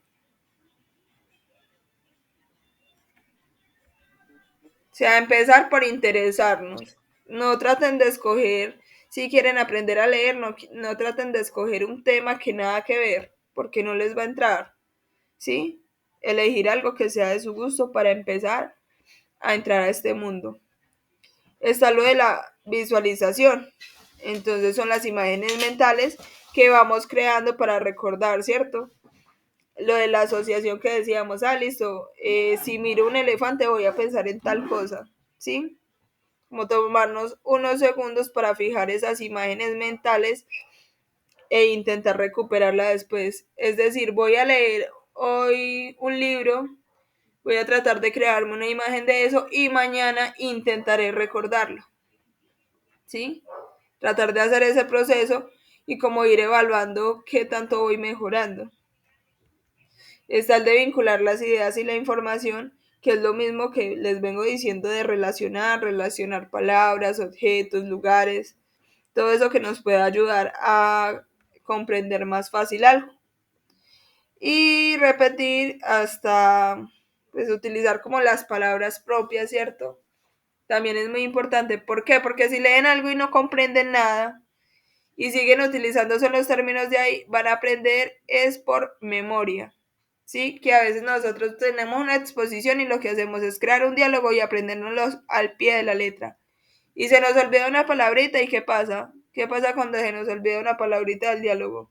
O sea, empezar por interesarnos. No traten de escoger, si quieren aprender a leer, no traten de escoger un tema que nada que ver, porque no les va a entrar. ¿Sí? Elegir algo que sea de su gusto para empezar a entrar a este mundo. Está lo de la visualización. Entonces son las imágenes mentales que vamos creando para recordar, ¿cierto? Lo de la asociación que decíamos, listo, si miro un elefante voy a pensar en tal cosa, ¿sí? Como tomarnos unos segundos para fijar esas imágenes mentales e intentar recuperarla después. Es decir, voy a leer hoy un libro. Voy a tratar de crearme una imagen de eso y mañana intentaré recordarlo, ¿sí? Tratar de hacer ese proceso y como ir evaluando qué tanto voy mejorando. Está el de vincular las ideas y la información, que es lo mismo que les vengo diciendo de relacionar palabras, objetos, lugares, todo eso que nos puede ayudar a comprender más fácil algo. Y repetir hasta pues utilizar como las palabras propias, ¿cierto? También es muy importante. ¿Por qué? Porque si leen algo y no comprenden nada y siguen utilizándose los términos de ahí, van a aprender es por memoria. ¿Sí? Que a veces nosotros tenemos una exposición y lo que hacemos es crear un diálogo y aprendernos al pie de la letra. Y se nos olvida una palabrita y ¿qué pasa? ¿Qué pasa cuando se nos olvida una palabrita del diálogo?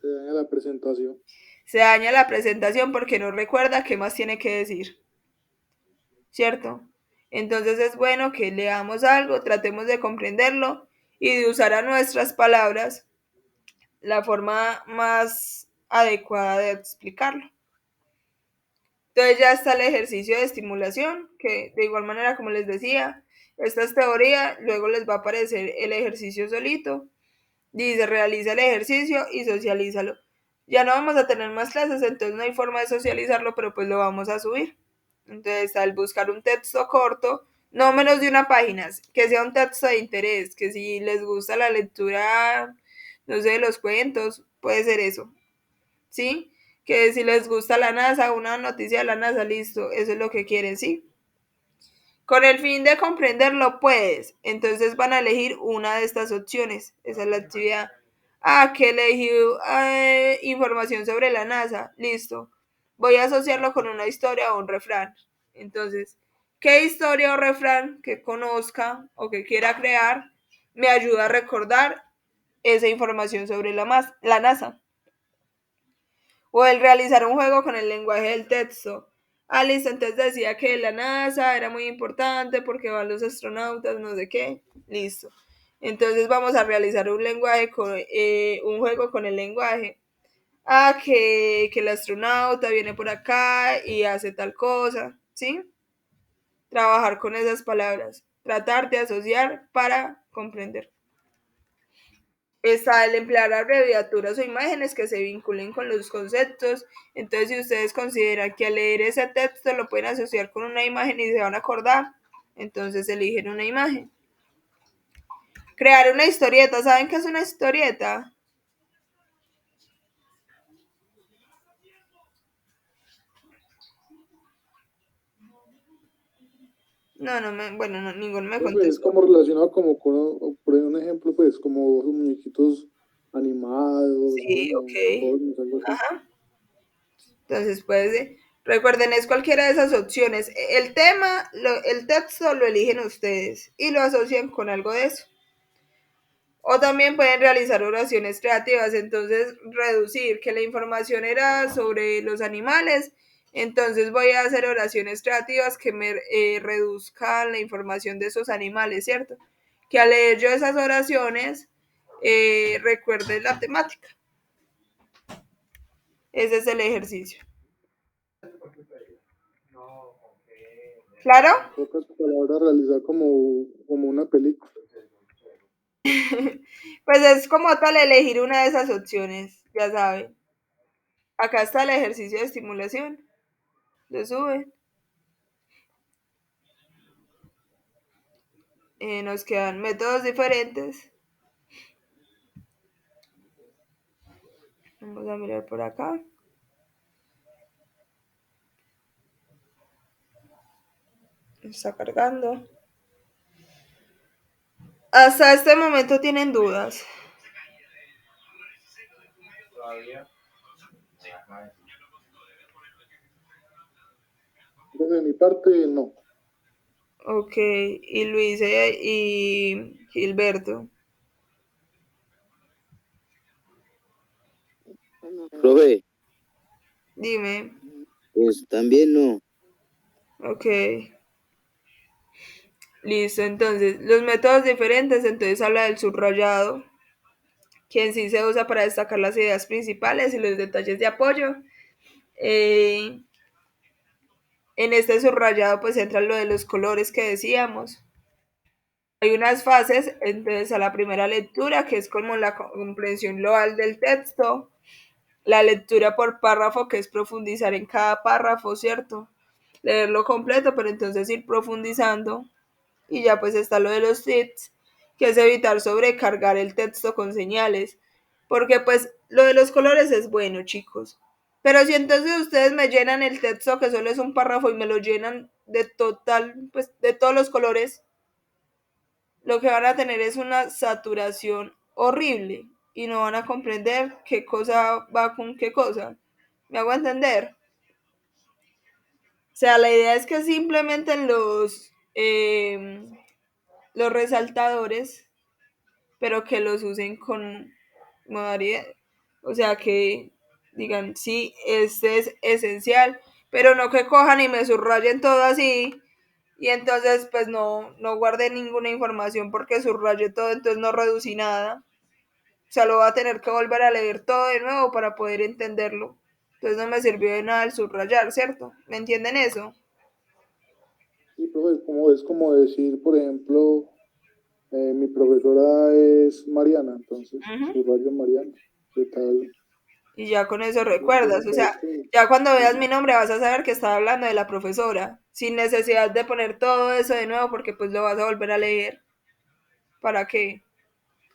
Se daña la presentación. Se daña la presentación porque no recuerda qué más tiene que decir. ¿Cierto? Entonces es bueno que leamos algo, tratemos de comprenderlo y de usar a nuestras palabras la forma más adecuada de explicarlo. Entonces ya está el ejercicio de estimulación, que de igual manera, como les decía, esta es teoría, luego les va a aparecer el ejercicio solito. Dice, realiza el ejercicio y socialízalo. Ya no vamos a tener más clases, entonces no hay forma de socializarlo, pero pues lo vamos a subir. Entonces, al buscar un texto corto, no menos de una página, que sea un texto de interés, que si les gusta la lectura, no sé, los cuentos, puede ser eso, ¿sí? Que si les gusta la NASA, una noticia de la NASA, listo, eso es lo que quieren, ¿sí? Con el fin de comprenderlo, puedes. Entonces van a elegir una de estas opciones. Esa es la actividad. Que elegí información sobre la NASA. Listo. Voy a asociarlo con una historia o un refrán. Entonces, ¿qué historia o refrán que conozca o que quiera crear me ayuda a recordar esa información sobre la NASA? O el realizar un juego con el lenguaje del texto. Listo, entonces decía que la NASA era muy importante porque van los astronautas, no sé qué. Listo. Entonces vamos a realizar un juego con el lenguaje. Que el astronauta viene por acá y hace tal cosa, ¿sí? Trabajar con esas palabras. Tratar de asociar para comprender. está el emplear abreviaturas o imágenes que se vinculen con los conceptos. Entonces, si ustedes consideran que al leer ese texto lo pueden asociar con una imagen y se van a acordar, entonces eligen una imagen. Crear una historieta. ¿Saben qué es una historieta? Bueno, no, ninguno me Pues es contestó. como relacionado como con, por un ejemplo, pues como esos muñequitos animados, Sí, como ok. cosmos, algo así. Ajá. Entonces, pues, recuerden, es cualquiera de esas opciones. El tema, el texto lo eligen ustedes y lo asocian con algo de eso. O también pueden realizar oraciones creativas, entonces reducir que la información era sobre los animales, entonces voy a hacer oraciones creativas que me reduzcan la información de esos animales, ¿cierto? Que al leer yo esas oraciones recuerden la temática. Ese es el ejercicio. ¿Claro? En pocas palabras, realizar como una película. Pues es como tal elegir una de esas opciones, ya saben. Acá está el ejercicio de estimulación. Lo suben. Nos quedan métodos diferentes. Vamos a mirar por acá. Está cargando. Hasta este momento tienen dudas. Entonces, de mi parte, no. Ok, y Luis y Gilberto. Profe, Dime. pues también no. Ok. Listo, entonces, los métodos diferentes, entonces habla del subrayado, que en sí se usa para destacar las ideas principales y los detalles de apoyo. Eh, en este subrayado pues entra lo de los colores que decíamos. Hay unas fases, entonces a la primera lectura, que es como la comprensión global del texto, la lectura por párrafo, que es profundizar en cada párrafo, ¿cierto? Leerlo completo, pero entonces ir profundizando. Y ya pues está lo de los tips, que es evitar sobrecargar el texto con señales. Porque pues lo de los colores es bueno, chicos. Pero si entonces ustedes me llenan el texto, que solo es un párrafo, y me lo llenan de total, pues de todos los colores, lo que van a tener es una saturación horrible y no van a comprender qué cosa va con qué cosa. ¿Me hago entender? O sea, la idea es que simplemente los resaltadores, pero que los usen con modalidad. O sea, que digan, sí, este es esencial, pero no que cojan y me subrayen todo así y entonces pues no guardé ninguna información porque subrayé todo, entonces no reducí nada. O sea, lo voy a tener que volver a leer todo de nuevo para poder entenderlo. Entonces no me sirvió de nada el subrayar, ¿cierto? ¿Me entienden eso? Sí, profe, es como decir, por ejemplo, mi profesora es Mariana, entonces Ujú. subrayo Mariana. ¿Qué tal? Y ya con eso Entonces, recuerdas. O sea, ya cuando veas mi nombre vas a saber que estaba hablando de la profesora, sin necesidad de poner todo eso de nuevo porque pues lo vas a volver a leer. ¿Para qué?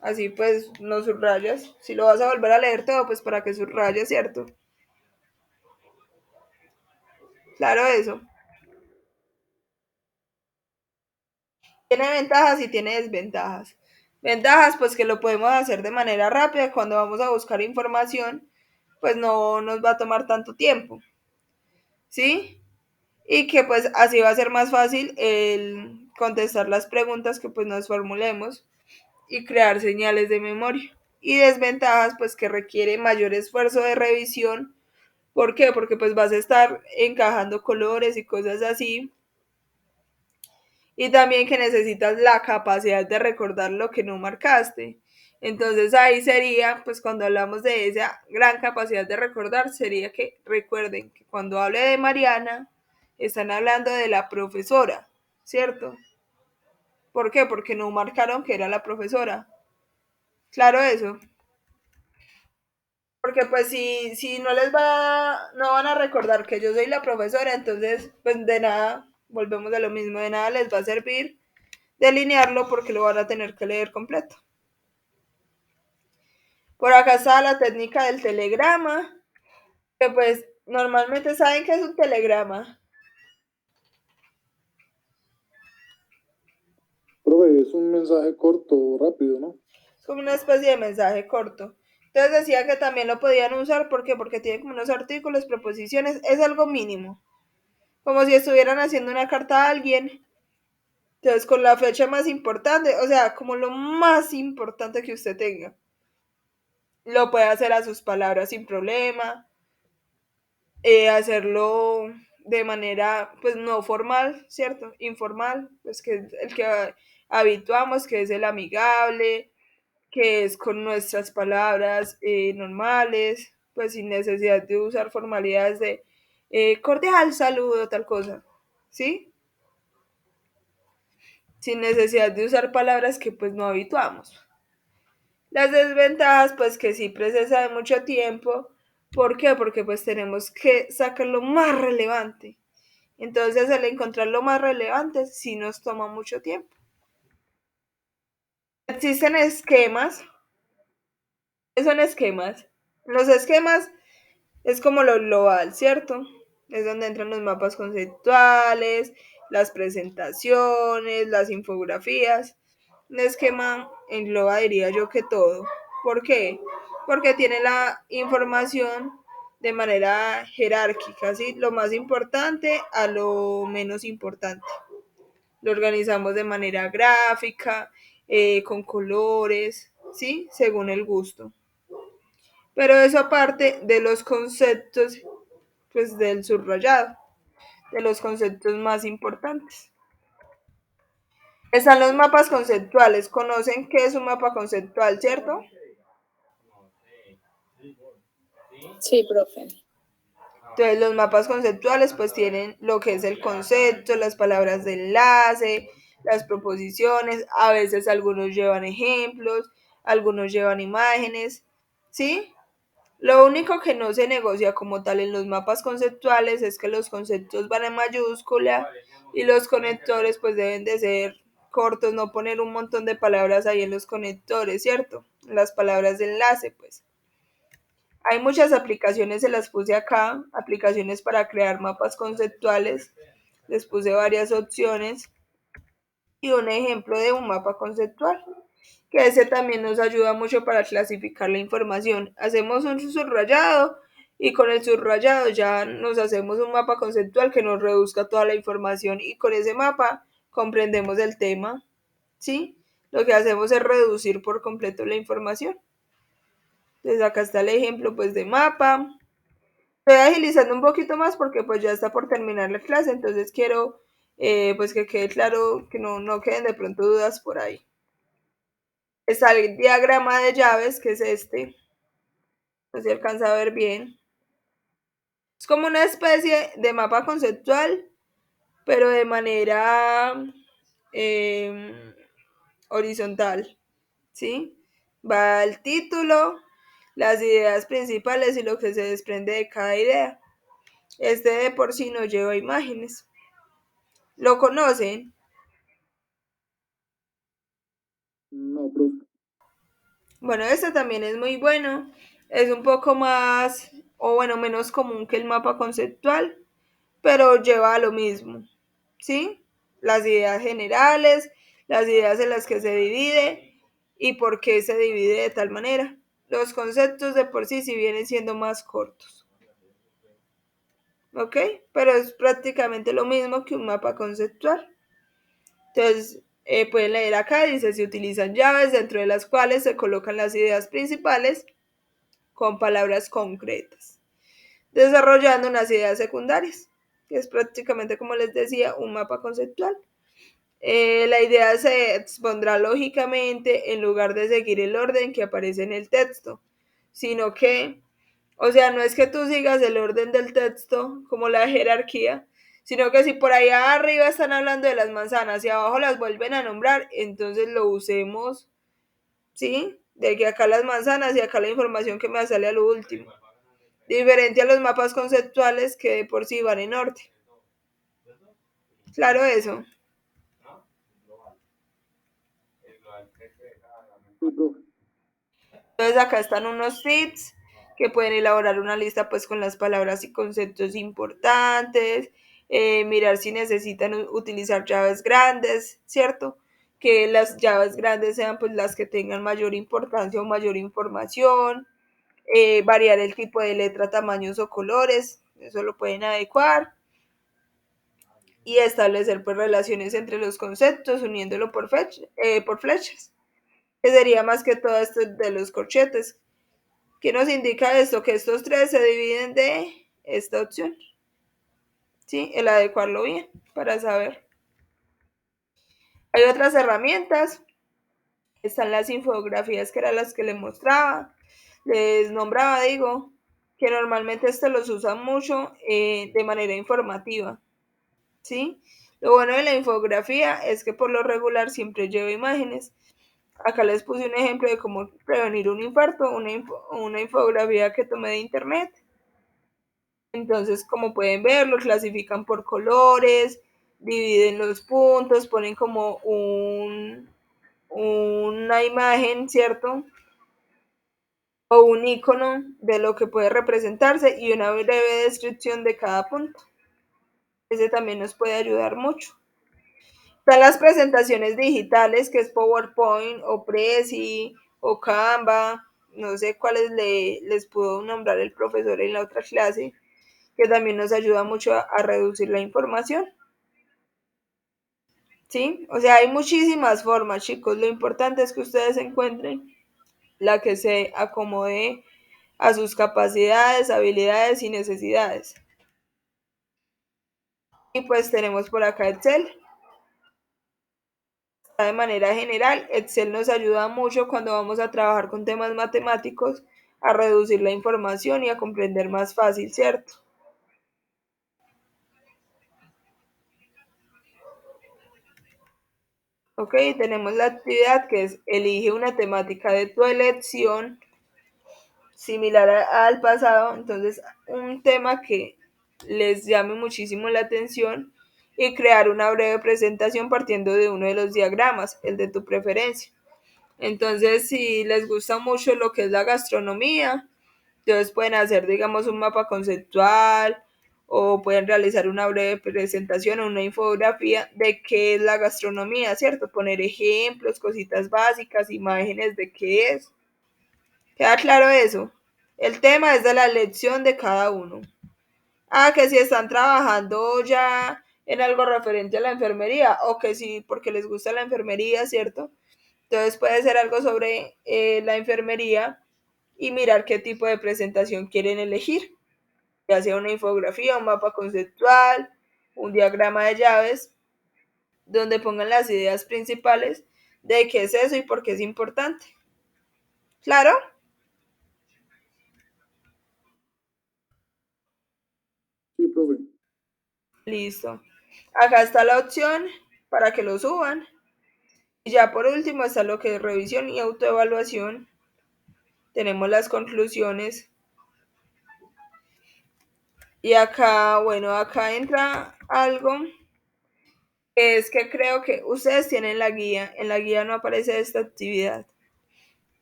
Así pues no subrayas. Si lo vas a volver a leer todo, pues para que subrayes, ¿cierto? Claro eso. Tiene ventajas y tiene desventajas. Ventajas, pues que lo podemos hacer de manera rápida cuando vamos a buscar información, pues no nos va a tomar tanto tiempo, ¿sí? Y que pues así va a ser más fácil el contestar las preguntas que pues nos formulemos y crear señales de memoria. Y desventajas, pues que requiere mayor esfuerzo de revisión. ¿Por qué? Porque pues vas a estar encajando colores y cosas así, y también que necesitas la capacidad de recordar lo que no marcaste. Entonces ahí sería, pues cuando hablamos de esa gran capacidad de recordar, sería que recuerden que cuando hable de Mariana, están hablando de la profesora, ¿cierto? ¿Por qué? Porque no marcaron que era la profesora. Claro eso. Porque pues si no no van a recordar que yo soy la profesora, entonces pues de nada, volvemos a lo mismo, de nada les va a servir delinearlo porque lo van a tener que leer completo. Por acá está la técnica del telegrama, que pues normalmente saben que es un telegrama. Profe, es un mensaje corto, rápido, ¿no? Es como una especie de mensaje corto. Entonces decía que también lo podían usar porque tiene como unos artículos, preposiciones, es algo mínimo. Como si estuvieran haciendo una carta a alguien. Entonces con la fecha más importante, o sea, como lo más importante que usted tenga. Lo puede hacer a sus palabras sin problema, hacerlo de manera, pues no formal, ¿cierto? Informal, pues que es el que habituamos, que es el amigable, que es con nuestras palabras normales, pues sin necesidad de usar formalidades de cordial saludo, tal cosa, ¿sí? Sin necesidad de usar palabras que pues no habituamos. Las desventajas, pues que sí procesa de mucho tiempo. ¿Por qué? Porque pues tenemos que sacar lo más relevante. Entonces, al encontrar lo más relevante, sí nos toma mucho tiempo. Existen esquemas. ¿Qué son esquemas? Los esquemas es como lo global, ¿cierto? Es donde entran los mapas conceptuales, las presentaciones, las infografías. Un esquema engloba, diría yo, que todo. ¿Por qué? Porque tiene la información de manera jerárquica, ¿sí? Lo más importante a lo menos importante. Lo organizamos de manera gráfica, con colores, ¿sí? Según el gusto. Pero eso aparte de los conceptos, pues del subrayado, de los conceptos más importantes. Están los mapas conceptuales. ¿Conocen qué es un mapa conceptual, cierto? Sí, profe. Entonces los mapas conceptuales pues tienen lo que es el concepto, las palabras de enlace, las proposiciones, a veces algunos llevan ejemplos, algunos llevan imágenes, ¿sí? Lo único que no se negocia como tal en los mapas conceptuales es que los conceptos van en mayúscula y los conectores pues deben de ser cortos, no poner un montón de palabras ahí en los conectores, ¿cierto? Las palabras de enlace pues. Hay muchas aplicaciones, se las puse acá, aplicaciones para crear mapas conceptuales, les puse varias opciones y un ejemplo de un mapa conceptual, que ese también nos ayuda mucho para clasificar la información. Hacemos un subrayado y con el subrayado ya nos hacemos un mapa conceptual que nos reduzca toda la información y con ese mapa comprendemos el tema, ¿sí? Lo que hacemos es reducir por completo la información. Entonces acá está el ejemplo pues de mapa. Estoy agilizando un poquito más porque pues ya está por terminar la clase, entonces quiero pues que quede claro, que no queden de pronto dudas por ahí. Está el diagrama de llaves, que es este, no se alcanza a ver bien. Es como una especie de mapa conceptual, pero de manera horizontal, ¿sí? Va el título, las ideas principales y lo que se desprende de cada idea. Este de por sí no lleva imágenes. ¿Lo conocen? No, profe. Bueno, este también es muy bueno. Es un poco más, o bueno, menos común que el mapa conceptual, pero lleva a lo mismo. ¿Sí? Las ideas generales, las ideas en las que se divide y por qué se divide de tal manera. Los conceptos de por sí vienen siendo más cortos. ¿Ok? Pero es prácticamente lo mismo que un mapa conceptual. Entonces, pueden leer acá, dice, se utilizan llaves dentro de las cuales se colocan las ideas principales con palabras concretas, desarrollando unas ideas secundarias, que es prácticamente, como les decía, un mapa conceptual. La idea se expondrá lógicamente en lugar de seguir el orden que aparece en el texto, sino que, o sea, no es que tú sigas el orden del texto como la jerarquía, sino que si por allá arriba están hablando de las manzanas y abajo las vuelven a nombrar, entonces lo usemos, ¿sí? de que acá las manzanas y acá la información que me sale a lo último. Diferente a los mapas conceptuales que de por sí van en orden. Claro eso. Entonces acá están unos tips que pueden elaborar una lista pues con las palabras y conceptos importantes, mirar si necesitan utilizar llaves grandes, ¿cierto? Que las llaves grandes sean pues las que tengan mayor importancia o mayor información, variar el tipo de letra, tamaños o colores, eso lo pueden adecuar y establecer pues relaciones entre los conceptos uniéndolo por flechas, que sería más que todo esto de los corchetes. ¿Qué nos indica esto? Que estos tres se dividen de esta opción. ¿Sí? El adecuarlo bien para saber. Hay otras herramientas. Están las infografías que eran las que les mostraba. Les nombraba, digo, que normalmente estos los usan mucho de manera informativa. ¿Sí? Lo bueno de la infografía es que por lo regular siempre lleva imágenes. Acá les puse un ejemplo de cómo prevenir un infarto, una infografía que tomé de internet. Entonces, como pueden ver, lo clasifican por colores, dividen los puntos, ponen como una imagen, ¿cierto? O un icono de lo que puede representarse y una breve descripción de cada punto. Ese también nos puede ayudar mucho. Están las presentaciones digitales, que es PowerPoint o Prezi o Canva, no sé cuáles les pudo nombrar el profesor en la otra clase, que también nos ayuda mucho a reducir la información. ¿Sí? O sea, hay muchísimas formas, chicos. Lo importante es que ustedes encuentren la que se acomode a sus capacidades, habilidades y necesidades. Y pues tenemos por acá Excel. De manera general, Excel nos ayuda mucho cuando vamos a trabajar con temas matemáticos a reducir la información y a comprender más fácil, ¿cierto? Ok, tenemos la actividad que es elige una temática de tu elección similar al pasado, entonces un tema que les llame muchísimo la atención y crear una breve presentación partiendo de uno de los diagramas, el de tu preferencia. Entonces, si les gusta mucho lo que es la gastronomía, entonces pueden hacer, digamos, un mapa conceptual o pueden realizar una breve presentación o una infografía de qué es la gastronomía, ¿cierto? Poner ejemplos, cositas básicas, imágenes de qué es. ¿Queda claro eso? El tema es de la elección de cada uno. Ah, que si están trabajando ya en algo referente a la enfermería o que si porque les gusta la enfermería, ¿cierto? Entonces puede ser algo sobre la enfermería y mirar qué tipo de presentación quieren elegir, ya sea una infografía, un mapa conceptual, un diagrama de llaves, donde pongan las ideas principales de qué es eso y por qué es importante. ¿Claro? Sí, profe. Listo. Acá está la opción para que lo suban. Y ya por último está lo que es revisión y autoevaluación. Tenemos las conclusiones. Y acá, bueno, acá entra algo que es que creo que ustedes tienen la guía. En la guía no aparece esta actividad.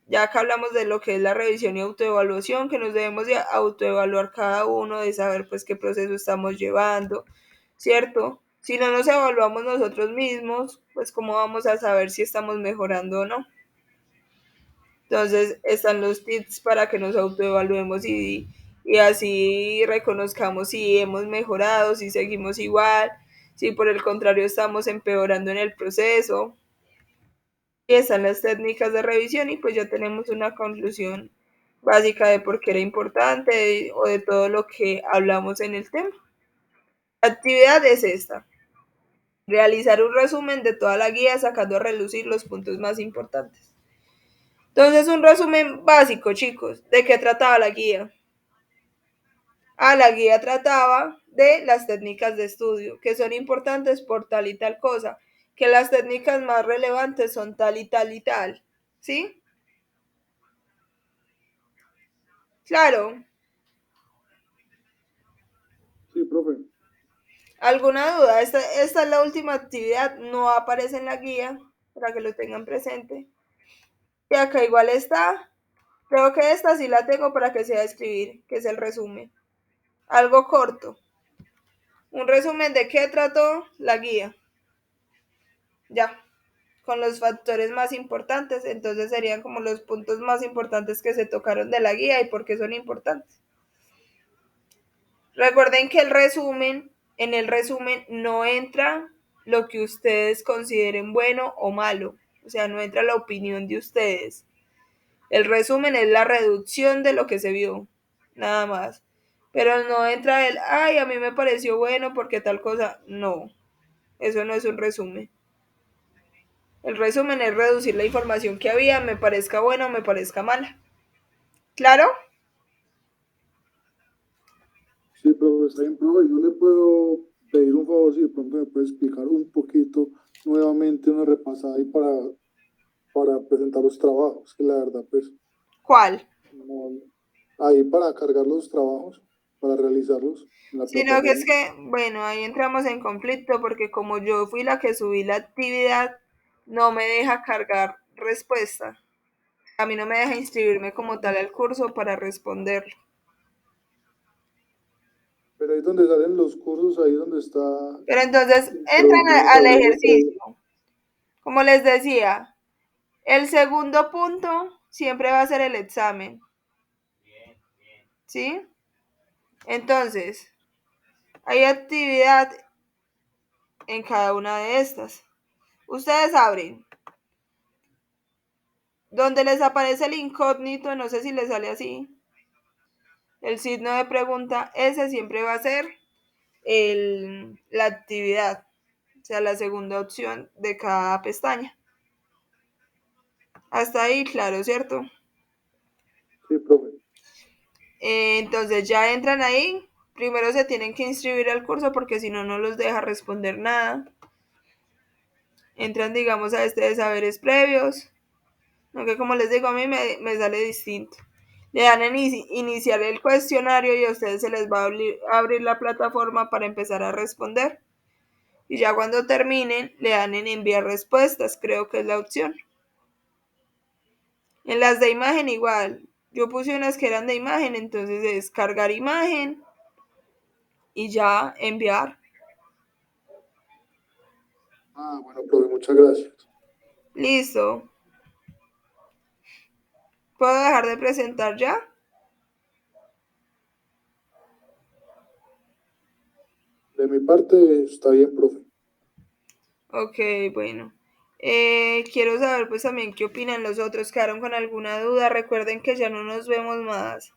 Ya acá hablamos de lo que es la revisión y autoevaluación, que nos debemos de autoevaluar cada uno, de saber pues qué proceso estamos llevando, ¿cierto? Si no nos evaluamos nosotros mismos, pues cómo vamos a saber si estamos mejorando o no. Entonces están los tips para que nos autoevaluemos y así reconozcamos si hemos mejorado, si seguimos igual, si por el contrario estamos empeorando en el proceso. Y están las técnicas de revisión y pues ya tenemos una conclusión básica de por qué era importante o de todo lo que hablamos en el tema. La actividad es esta. Realizar un resumen de toda la guía sacando a relucir los puntos más importantes. Entonces, un resumen básico, chicos. ¿De qué trataba la guía? La guía trataba de las técnicas de estudio, que son importantes por tal y tal cosa, que las técnicas más relevantes son tal y tal y tal, ¿sí? Claro. Sí, profe. ¿Alguna duda? Esta es la última actividad, no aparece en la guía, para que lo tengan presente. Y acá igual está. Creo que esta sí la tengo para que sea escribir, que es el resumen. Algo corto. Un resumen de qué trató la guía. Ya, con los factores más importantes, entonces serían como los puntos más importantes que se tocaron de la guía y por qué son importantes. Recuerden que en el resumen no entra lo que ustedes consideren bueno o malo, o sea, no entra la opinión de ustedes. El resumen es la reducción de lo que se vio, nada más. Pero no entra el, ay, a mí me pareció bueno porque tal cosa. No, eso no es un resumen. El resumen es reducir la información que había, me parezca buena o me parezca mala. ¿Claro? Sí, profe, está bien, profe. Yo le puedo pedir un favor si de pronto me puede explicar un poquito nuevamente una repasada ahí para presentar los trabajos, que la verdad, pues, ¿Cuál? no, ahí para cargar los trabajos, para realizarlos en la Sino que es plataforma. que, bueno, ahí entramos en conflicto porque como yo fui la que subí la actividad, no me deja cargar respuesta. A mí no me deja inscribirme como tal al curso para responderlo. Pero ahí donde salen los cursos, ahí donde está Pero entonces entran introducción a al tareas de... ejercicio. Como les decía, el segundo punto siempre va a ser el examen. ¿Sí? Entonces, hay actividad en cada una de estas. Ustedes abren. Donde les aparece el incógnito, no sé si les sale así. El signo de pregunta, ese siempre va a ser la actividad. O sea, la segunda opción de cada pestaña. Hasta ahí, claro, ¿cierto? Sí, profe. Entonces ya entran ahí. Primero se tienen que inscribir al curso porque si no, no los deja responder nada. Entran, digamos, a este de saberes previos. Aunque como les digo, a mí me sale distinto. Le dan en iniciar el cuestionario y a ustedes se les va a abrir la plataforma para empezar a responder. Y ya cuando terminen, le dan en enviar respuestas, creo que es la opción. En las de imagen igual. Yo puse unas que eran de imagen, entonces es cargar imagen y ya enviar. Ah, bueno, profe, muchas gracias. Listo. ¿Puedo dejar de presentar ya? De mi parte, está bien, profe. Ok, bueno. Quiero saber pues también qué opinan los otros. ¿Quedaron con alguna duda? Recuerden que ya no nos vemos más.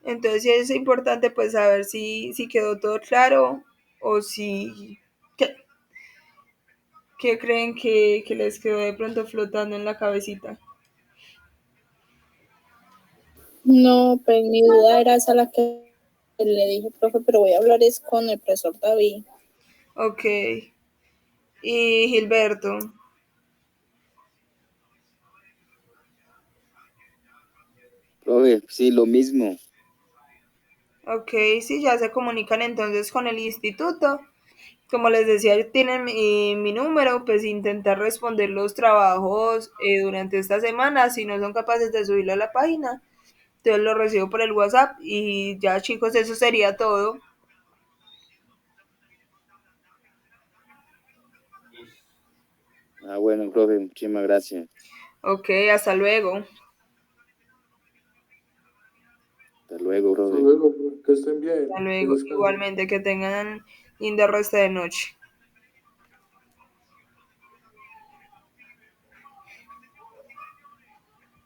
Entonces sí es importante pues saber si quedó todo claro o si... ¿Qué creen que les quedó de pronto flotando en la cabecita? No, pues mi duda era esa la que le dije, profe, pero voy a hablar es con el profesor David. Ok. Y Gilberto. Profe, sí, lo mismo. Ok, sí, ya se comunican entonces con el instituto. Como les decía, tienen mi número, pues intentar responder los trabajos durante esta semana. Si no son capaces de subirlo a la página, entonces lo recibo por el WhatsApp. Y ya, chicos, eso sería todo. Ah, bueno, profe, muchísimas gracias. Ok, hasta luego. Hasta luego, Hasta profe. luego, profe. Que estén bien, Hasta que luego. descansen. Igualmente, que tengan linda resto de noche.